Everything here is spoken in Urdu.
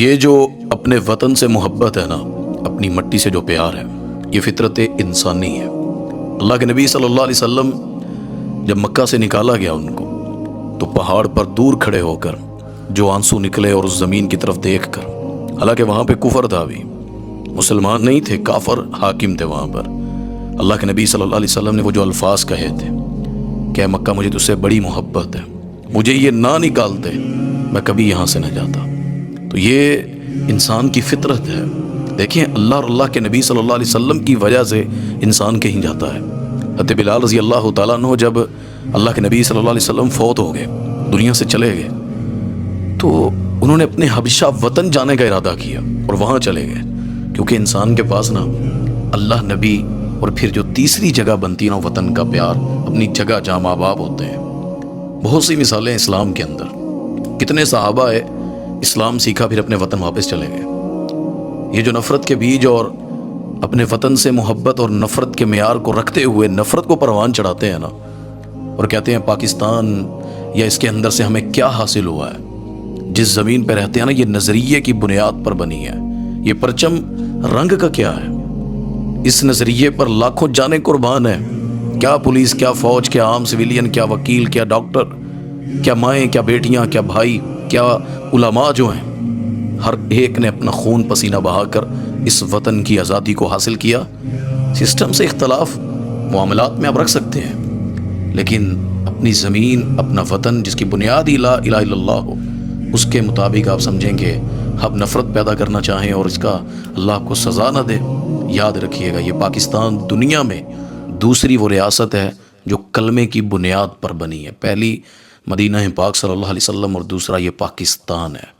یہ جو اپنے وطن سے محبت ہے نا، اپنی مٹی سے جو پیار ہے، یہ فطرت انسانی ہے۔ اللہ کے نبی صلی اللہ علیہ وسلم جب مکہ سے نکالا گیا ان کو، تو پہاڑ پر دور کھڑے ہو کر جو آنسو نکلے اور اس زمین کی طرف دیکھ کر، حالانکہ وہاں پہ کفر تھا، بھی مسلمان نہیں تھے، کافر حاکم تھے وہاں پر، اللہ کے نبی صلی اللہ علیہ وسلم نے وہ جو الفاظ کہے تھے کہ اے مکہ مجھے تجھ سے بڑی محبت ہے، مجھے یہ نہ نکالتے میں کبھی یہاں سے نہ جاتا۔ تو یہ انسان کی فطرت ہے۔ دیکھیں، اللہ اور اللہ کے نبی صلی اللہ علیہ وسلم کی وجہ سے انسان کہیں جاتا ہے۔ حضرت بلال رضی اللہ تعالیٰ عنہ جب اللہ کے نبی صلی اللہ علیہ وسلم فوت ہو گئے، دنیا سے چلے گئے، تو انہوں نے اپنے حبشہ وطن جانے کا ارادہ کیا اور وہاں چلے گئے، کیونکہ انسان کے پاس نا اللہ، نبی اور پھر جو تیسری جگہ بنتی ہے نا وطن کا پیار، اپنی جگہ جہاں ماں باپ ہوتے ہیں۔ بہت سی مثالیں اسلام کے اندر، کتنے صحابہ ہے اسلام سیکھا پھر اپنے وطن واپس چلے گئے۔ یہ جو نفرت کے بیج اور اپنے وطن سے محبت اور نفرت کے معیار کو رکھتے ہوئے نفرت کو پروان چڑھاتے ہیں نا، اور کہتے ہیں پاکستان یا اس کے اندر سے ہمیں کیا حاصل ہوا ہے، جس زمین پہ رہتے ہیں نا یہ نظریے کی بنیاد پر بنی ہے، یہ پرچم رنگ کا کیا ہے، اس نظریے پر لاکھوں جانیں قربان ہیں، کیا پولیس، کیا فوج، کیا عام سویلین، کیا وکیل، کیا ڈاکٹر، کیا مائیں، کیا بیٹیاں، کیا بھائی، کیا علماء جو ہیں، ہر ایک نے اپنا خون پسینہ بہا کر اس وطن کی آزادی کو حاصل کیا۔ سسٹم سے اختلاف معاملات میں آپ رکھ سکتے ہیں، لیکن اپنی زمین، اپنا وطن جس کی بنیاد ہی لا الہ الا اللہ ہو، اس کے مطابق آپ سمجھیں کہ آپ نفرت پیدا کرنا چاہیں اور اس کا اللہ آپ کو سزا نہ دے، یاد رکھیے گا یہ پاکستان دنیا میں دوسری وہ ریاست ہے جو کلمے کی بنیاد پر بنی ہے۔ پہلی مدینہ پاک صلی اللہ علیہ وسلم اور دوسرا یہ پاکستان ہے۔